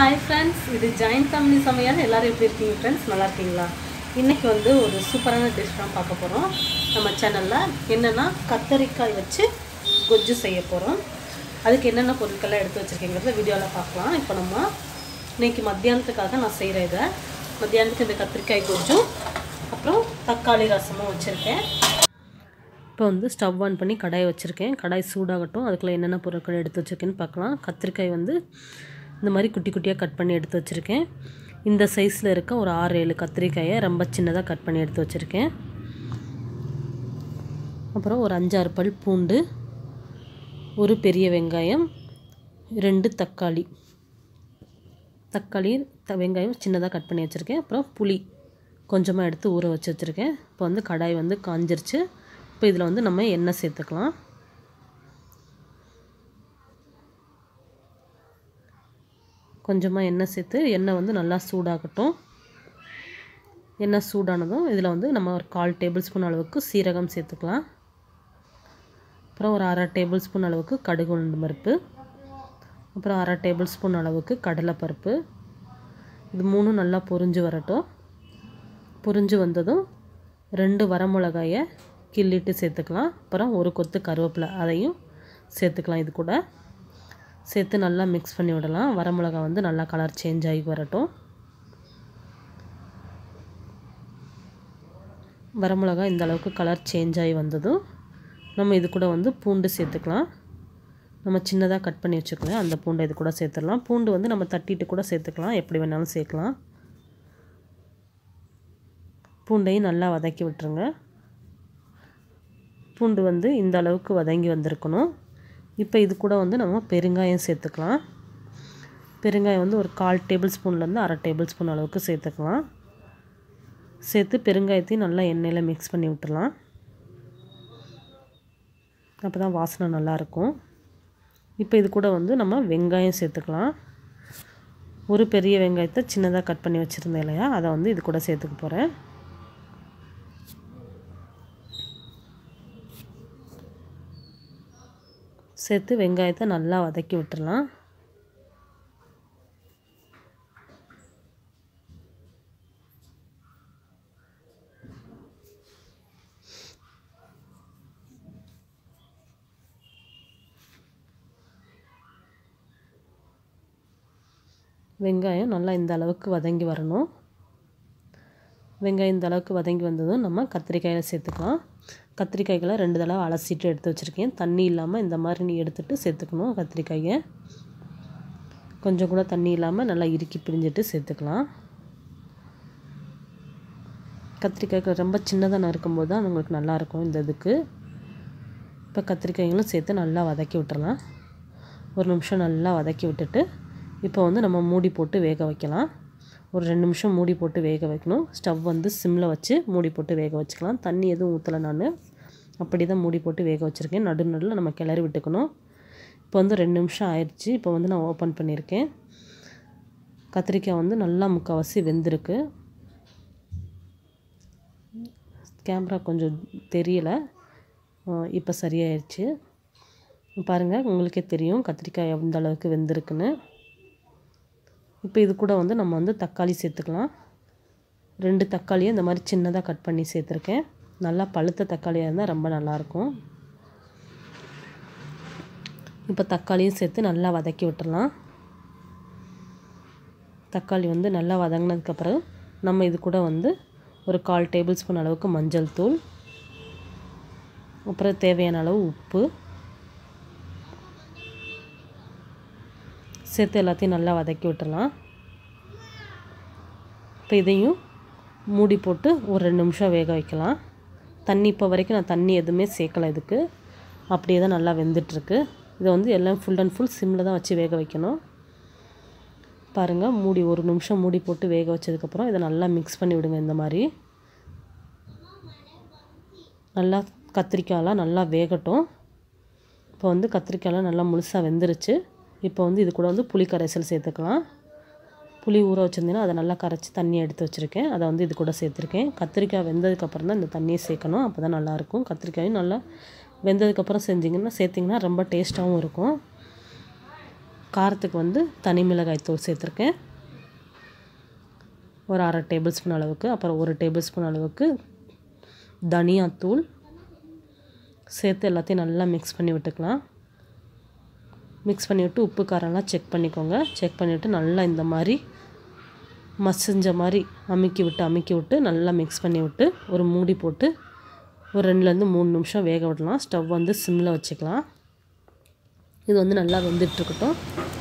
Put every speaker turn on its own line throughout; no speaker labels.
Hi friends, இது Jointfamily சமையல். எல்லாரும் எப்படி இருக்கீங்க friends? நல்லா இருக்கீங்களா? இன்னைக்கு வந்து ஒரு சூப்பரான டிஷ் தான் பார்க்க போறோம். நம்ம சேனல்ல என்னன்னா கத்தரிக்காய் வச்சு கொஜ்ஜு செய்ய போறோம். அதுக்கு என்னென்ன பொருட்கள் எடுத்து வச்சிருக்கீங்கறத வீடியோல பார்க்கலாம். இப்போ நம்ம இன்னைக்கு மத்தியானத்துக்காக நான் செய்றேன் இத. மத்தியானத்துக்கு இந்த கத்தரிக்காய் கொஜ்ஜு அப்புறம் தக்காளி ரசமும் வச்சிருக்கேன். இப்போ வந்து ஸ்டவ் ஆன் பண்ணி கடாய் வச்சிருக்கேன். கடாய் சூடாகட்டும். அதுக்குள்ள என்னென்ன பொருட்கள் எடுத்து வச்சிருக்கேன்னு பார்க்கலாம். கத்தரிக்காய் வந்து இந்த மாதிரி குட்டி குட்டியாக கட் பண்ணி எடுத்து வச்சுருக்கேன். இந்த சைஸில் இருக்க ஒரு 6-7 கத்திரிக்காயை ரொம்ப சின்னதாக கட் பண்ணி எடுத்து வச்சுருக்கேன். அப்புறம் ஒரு 5-6 பல் பூண்டு, ஒரு பெரிய வெங்காயம், 2 தக்காளி வெங்காயம் சின்னதாக கட் பண்ணி வச்சுருக்கேன். அப்புறம் புளி கொஞ்சமாக எடுத்து ஊற வச்சு வச்சுருக்கேன். இப்போ வந்து கடாய் வந்து காஞ்சிருச்சு. இப்போ இதில் வந்து நம்ம எண்ணெய் சேர்த்துக்கலாம். கொஞ்சமாக எண்ணெய் சேர்த்து எண்ணெய் வந்து நல்லா சூடாகட்டும். எண்ணெய் சூடானதும் இதில் வந்து நம்ம ஒரு 1/4 டேபிள் ஸ்பூன் அளவுக்கு சீரகம் சேர்த்துக்கலாம். அப்புறம் ஒரு 1/2 டேபிள் ஸ்பூன் அளவுக்கு கடுகு உளுந்து பருப்பு, அப்புறம் 1/2 டேபிள் ஸ்பூன் அளவுக்கு கடலைப்பருப்பு. இது மூணும் நல்லா பொரிஞ்சு வரட்டும். பொரிஞ்சு வந்ததும் 2 வரமிளகாயை கிள்ளிட்டு சேர்த்துக்கலாம். அப்புறம் ஒரு கொத்து கருவேப்பிலை அதையும் சேர்த்துக்கலாம். இது கூட சேர்த்து நல்லா மிக்ஸ் பண்ணி விடலாம். வரமிளகா வந்து நல்லா கலர் சேஞ்ச் ஆகி வரட்டும். வரமிளகா இந்த அளவுக்கு கலர் சேஞ்ச் ஆகி வந்ததும் நம்ம இது கூட வந்து பூண்டு சேர்த்துக்கலாம். நம்ம சின்னதாக கட் பண்ணி வச்சுக்கலாம். அந்த பூண்டை இது கூட சேர்த்துடலாம். பூண்டு வந்து நம்ம தட்டிட்டு கூட சேர்த்துக்கலாம். எப்படி வேணாலும் சேர்க்கலாம். பூண்டையும் நல்லா வதக்கி விட்டுருங்க. பூண்டு வந்து இந்த அளவுக்கு வதங்கி வந்திருக்கணும். இப்போ இது கூட வந்து நம்ம பெருங்காயம் சேர்த்துக்கலாம். பெருங்காயம் வந்து ஒரு 1/4 டேபிள் ஸ்பூன்லேருந்து 1/2 டேபிள் ஸ்பூன் அளவுக்கு சேர்த்துக்கலாம். சேர்த்து பெருங்காயத்தையும் நல்லா எண்ணெயில் மிக்ஸ் பண்ணி விட்டுடலாம். அப்போ தான் வாசனை நல்லாயிருக்கும். இப்போ இது கூட வந்து நம்ம வெங்காயம் சேர்த்துக்கலாம். ஒரு பெரிய வெங்காயத்தை சின்னதாக கட் பண்ணி வச்சுருந்தேன் இல்லையா, அதை வந்து இது கூட சேர்த்துக்க போகிறேன். சேர்த்து வெங்காயத்தை நல்லா வதக்கி விட்டுடலாம். வெங்காயம் நல்லா இந்த அளவுக்கு வதங்கி வரணும். வெங்காயம் இந்த அளவுக்கு வதங்கி வந்ததும் நம்ம கத்திரிக்காயை சேர்த்துக்கலாம். கத்திரிக்காய்களை 2 தடவை அலசிட்டு எடுத்து வச்சுருக்கேன். தண்ணி இல்லாமல் இந்த மாதிரி நீ எடுத்துகிட்டு சேர்த்துக்கணும். கத்திரிக்காயை கொஞ்சம் கூட தண்ணி இல்லாமல் நல்லா இறுக்கி பிழிஞ்சிட்டு சேர்த்துக்கலாம். கத்திரிக்காய்க்கு ரொம்ப சின்னதாக நறுக்கும்போது தான் உங்களுக்கு நல்லாயிருக்கும் இந்த இதுக்கு. இப்போ கத்திரிக்காய்களும் சேர்த்து நல்லா வதக்கி விட்டுறலாம். ஒரு நிமிஷம் நல்லா வதக்கி விட்டுட்டு இப்போ வந்து நம்ம மூடி போட்டு வேக வைக்கலாம். ஒரு 2 நிமிஷம் மூடி போட்டு வேக வைக்கணும். ஸ்டவ் வந்து சிம்மில் வச்சு மூடி போட்டு வேக வச்சுக்கலாம். தண்ணி எதுவும் ஊற்றலை, நான் அப்படி தான் மூடி போட்டு வேக வச்சுருக்கேன். நடுவில் நம்ம கிளறி விட்டுக்கணும். இப்போ வந்து 2 நிமிஷம் ஆயிடுச்சு. இப்போ வந்து நான் ஓப்பன் பண்ணியிருக்கேன். கத்திரிக்காய் வந்து நல்லா முக்கால்வாசி வெந்திருக்கு. கேமரா கொஞ்சம் தெரியலை, இப்போ சரியாயிடுச்சு. பாருங்கள், உங்களுக்கே தெரியும் கத்திரிக்காய் எந்த அளவுக்கு வெந்திருக்குன்னு. இப்போ இது கூட வந்து நம்ம வந்து தக்காளி சேர்த்துக்கலாம். 2 தக்காளியை இந்த மாதிரி சின்னதாக கட் பண்ணி சேர்த்துருக்கேன். நல்லா பழுத்த தக்காளியாக இருந்தால் ரொம்ப நல்லாயிருக்கும். இப்போ தக்காளியும் சேர்த்து நல்லா வதக்கி விட்டுடலாம். தக்காளி வந்து நல்லா வதங்கினதுக்கப்புறம் நம்ம இது கூட வந்து ஒரு 1/4 டேபிள் ஸ்பூன் அளவுக்கு மஞ்சள் தூள், அப்புறம் தேவையான அளவு உப்பு சேர்த்து எல்லாத்தையும் நல்லா வதக்கி விட்டுடலாம். இப்போ இதையும் மூடி போட்டு ஒரு 2 நிமிஷம் வேக வைக்கலாம். தண்ணி இப்போ வரைக்கும் நான் தண்ணி எதுவுமே சேர்க்கலை இதுக்கு. அப்படியே தான் நல்லா வெந்துட்டுருக்கு. இதை வந்து எல்லாம் ஃபுல் அண்ட் ஃபுல் சிம்மில் தான் வச்சு வேக வைக்கணும். பாருங்கள், மூடி ஒரு நிமிஷம் மூடி போட்டு வேக வச்சதுக்கப்புறம் இதை நல்லா மிக்ஸ் பண்ணி விடுங்க. இந்த மாதிரி நல்லா கத்திரிக்காயெலாம் நல்லா வேகட்டும். இப்போ வந்து கத்திரிக்காயெலாம் நல்லா முழுசாக வெந்துருச்சு. இப்போ வந்து இது கூட வந்து புளி கரைசல் சேர்த்துக்கலாம். புளி ஊற வச்சுருந்தீங்கன்னா அதை நல்லா கரைச்சி தண்ணியை எடுத்து வச்சுருக்கேன். அதை வந்து இது கூட சேர்த்துருக்கேன். கத்திரிக்காய் வெந்ததுக்கப்புறம் தான் இந்த தண்ணியை சேர்க்கணும். அப்போ தான் நல்லாயிருக்கும். கத்திரிக்காயும் நல்லா வெந்ததுக்கப்புறம் சேர்த்திங்கன்னா ரொம்ப டேஸ்ட்டாகவும் இருக்கும். காரத்துக்கு வந்து தனி மிளகாய் தூள் சேர்த்துருக்கேன், ஒரு 1/2 டேபிள் ஸ்பூன் அளவுக்கு. அப்புறம் 1 டேபிள் ஸ்பூன் அளவுக்கு தனியாத்தூள் சேர்த்து எல்லாத்தையும் நல்லா மிக்ஸ் பண்ணி விட்டுக்கலாம். மிக்ஸ் பண்ணிவிட்டு உப்பு காரம்லாம் செக் பண்ணிக்கோங்க. செக் பண்ணிவிட்டு நல்லா இந்த மாதிரி மசிஞ்ச மாதிரி அமுக்கி விட்டு நல்லா மிக்ஸ் பண்ணி விட்டு ஒரு மூடி போட்டு ஒரு 2லேருந்து 3 நிமிஷம் வேக விடலாம். ஸ்டவ் வந்து சிம்மில் வச்சுக்கலாம். இது வந்து நல்லா வெந்துட்டுருக்கட்டும்.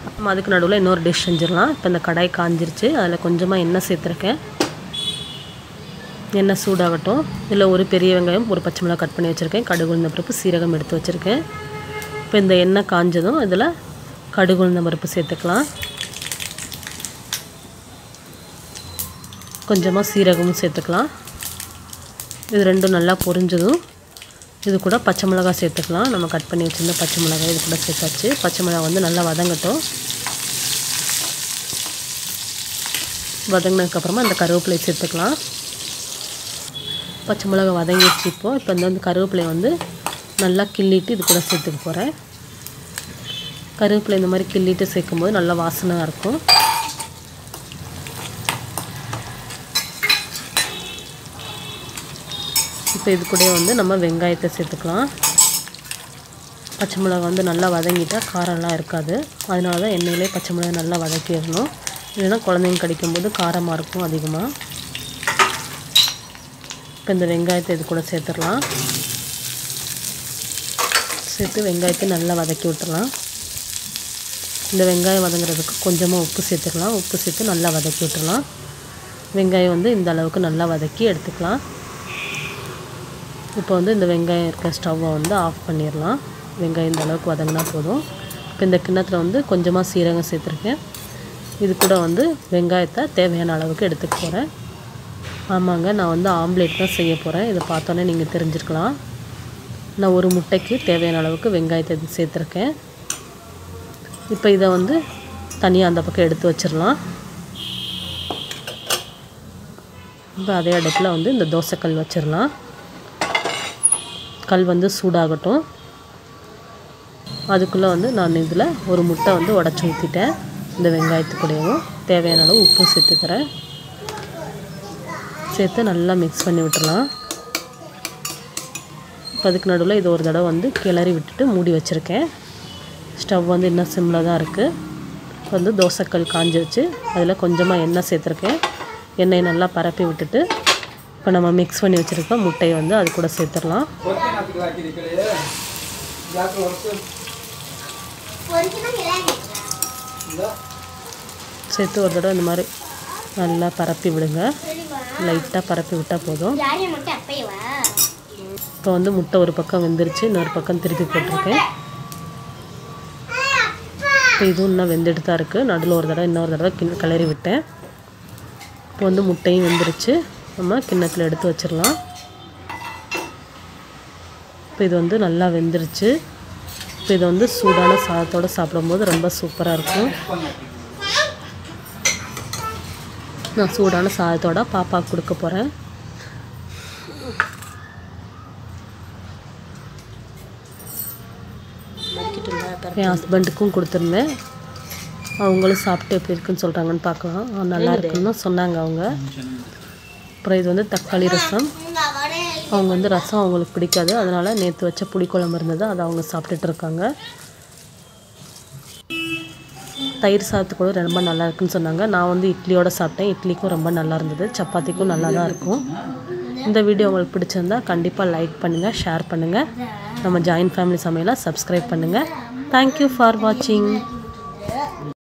அப்புறமா அதுக்கு நடுவில் இன்னொரு டிஷ் செஞ்சிடலாம். இப்போ இந்த கடாய் காஞ்சிருச்சு, அதில் கொஞ்சமாக எண்ணெய் சேர்த்துருக்கேன். எண்ணெய் சூடாகட்டும். இதில் ஒரு பெரிய வெங்காயம், ஒரு பச்சை மிளகாய் கட் பண்ணி வச்சுருக்கேன், கடுகு உளுந்தம் பருப்பு, சீரகம் எடுத்து வச்சுருக்கேன். இப்போ இந்த எண்ணெய் காஞ்சதும் இதில் கடுகு உளுந்தம் பருப்பு சேர்த்துக்கலாம். கொஞ்சமாக சீரகமும் சேர்த்துக்கலாம். இது ரெண்டும் நல்லா பொரிஞ்சதும் இது கூட பச்சை மிளகாய் சேர்த்துக்கலாம். நம்ம கட் பண்ணி வச்சுருந்த பச்சை மிளகாய் இது கூட சேர்த்தாச்சு. பச்சை மிளகாய் வந்து நல்லா வதங்கட்டும். வதங்கினதுக்கப்புறமா இந்த கருவேப்பிலையை சேர்த்துக்கலாம். பச்சை மிளகாய் வதங்கிடுச்சு. இப்போ இந்த வந்து கருவேப்பிலையை வந்து நல்லா கிள்ளிட்டு இது கூட சேர்த்துக்க போகிறேன். கருவேப்பிலை இந்த மாதிரி கிள்ளிட்டு சேர்க்கும்போது நல்லா வாசனையாக இருக்கும். இப்போ இது கூட வந்து நம்ம வெங்காயத்தை சேர்த்துக்கலாம். பச்சை மிளகாய் வந்து நல்லா வதங்கிட்டால் காரம்லாம் இருக்காது. அதனால தான் எண்ணெயிலே பச்சை மிளகாய் நல்லா வதக்கிடணும். இல்லைன்னா குழந்தைங்க கடிக்கும்போது காரமாக இருக்கும் அதிகமாக. இப்போ இந்த வெங்காயத்தை இது கூட சேர்த்துடலாம். சேர்த்து வெங்காயத்தை நல்லா வதக்கி விட்டுடலாம். இந்த வெங்காயம் வதங்குறதுக்கு கொஞ்சமாக உப்பு சேர்த்துக்கலாம். உப்பு சேர்த்து நல்லா வதக்கி விட்டுடலாம். வெங்காயம் வந்து இந்த அளவுக்கு நல்லா வதக்கி எடுத்துக்கலாம். இப்போ வந்து இந்த வெங்காயம் இருக்க ஸ்டவ்வை வந்து ஆஃப் பண்ணிடலாம். வெங்காயம் இந்த அளவுக்கு வதங்கினா போதும். இப்போ இந்த கிண்ணத்தில் வந்து கொஞ்சமாக சீரகம் சேர்த்துருக்கேன். இது கூட வந்து வெங்காயத்தை தேவையான அளவுக்கு எடுத்துக்க போகிறேன். ஆமாங்க, நான் வந்து ஆம்லேட் தான் செய்ய போகிறேன். இதை பார்த்தோன்னே நீங்கள் தெரிஞ்சிருக்கலாம். நான் ஒரு முட்டைக்கு தேவையான அளவுக்கு வெங்காயத்தை சேர்த்துருக்கேன். இப்போ இதை வந்து தனியாக அந்த பக்கம் எடுத்து வச்சிடலாம். இப்போ அதே அடுப்பில் வந்து இந்த தோசைக்கல் வச்சிடலாம். கல் வந்து சூடாகட்டும். அதுக்குள்ளே வந்து நான் இதில் ஒரு முட்டை வந்து உடச்சி ஊற்றிட்டேன். இந்த வெங்காயத்துக்கூடையும் தேவையான அளவு உப்பு சேர்த்துக்கிறேன். சேர்த்து நல்லா மிக்ஸ் பண்ணி விட்டுடலாம். இப்போ அதுக்கு நடுவில் இது ஒரு தடவை வந்து கிளறி விட்டுட்டு மூடி வச்சுருக்கேன். ஸ்டவ் வந்து இன்னும் சிம்மில் தான் இருக்குது. இப்போ வந்து தோசைக்கல் காஞ்சிருச்சு. அதில் கொஞ்சமாக எண்ணெய் சேர்த்துருக்கேன். எண்ணெயை நல்லா பரப்பி விட்டுட்டு இப்போ நம்ம மிக்ஸ் பண்ணி வச்சுருக்க முட்டையை வந்து அது கூட சேர்த்துடலாம். சேர்த்து ஒரு தடவை இந்த மாதிரி நல்லா பரப்பி விடுங்க. லைட்டாக பரப்பி விட்டால் போதும். இப்போ வந்து முட்டை ஒரு பக்கம் வெந்துருச்சு, இன்னொரு பக்கம் திருப்பி போட்டிருக்கேன். இப்போ இதுவும் இன்னும் வெந்துட்டு தான் இருக்குது. நடுவில் ஒரு தடவை இன்னொரு தடவை கிளறி விட்டேன். இப்போ வந்து முட்டையும் வெந்துருச்சு. நம்ம கிண்ணத்தில் எடுத்து வச்சிடலாம். இப்போ இது வந்து நல்லா வெந்துருச்சு. இப்போ இதை வந்து சூடான சாதத்தோடு சாப்பிடும்போது ரொம்ப சூப்பராக இருக்கும். நான் சூடான சாதத்தோட பாப்பாவுக்கு கொடுக்க போகிறேன். என் ஹஸ்பண்டுக்கும் கொடுத்துருந்தேன். அவங்களும் சாப்பிட்டு எப்படி இருக்குன்னு சொல்கிறாங்கன்னு பார்க்கலாம். நல்லா இருக்குன்னு சொன்னாங்க அவங்க. அப்புறம் இது வந்து தக்காளி ரசம். அவங்க வந்து ரசம் அவங்களுக்கு பிடிக்காது, அதனால் நேற்று வச்ச புளிக்குழம்பு இருந்தது, அதை அவங்க சாப்பிட்டுட்டு இருக்காங்க. தயிர் சாதத்து கூட ரொம்ப நல்லா இருக்குன்னு சொன்னாங்க. நான் வந்து இட்லியோடு சாப்பிட்டேன். இட்லிக்கும் ரொம்ப நல்லா இருந்தது, சப்பாத்திக்கும் நல்லா தான் இருக்கும். இந்த வீடியோ உங்களுக்கு பிடிச்சிருந்தா கண்டிப்பாக லைக் பண்ணுங்கள், ஷேர் பண்ணுங்கள். நம்ம ஜாயின்ட் ஃபேமிலி சமையலை சப்ஸ்கிரைப் பண்ணுங்கள். தேங்க்யூ ஃபார் வாட்சிங்.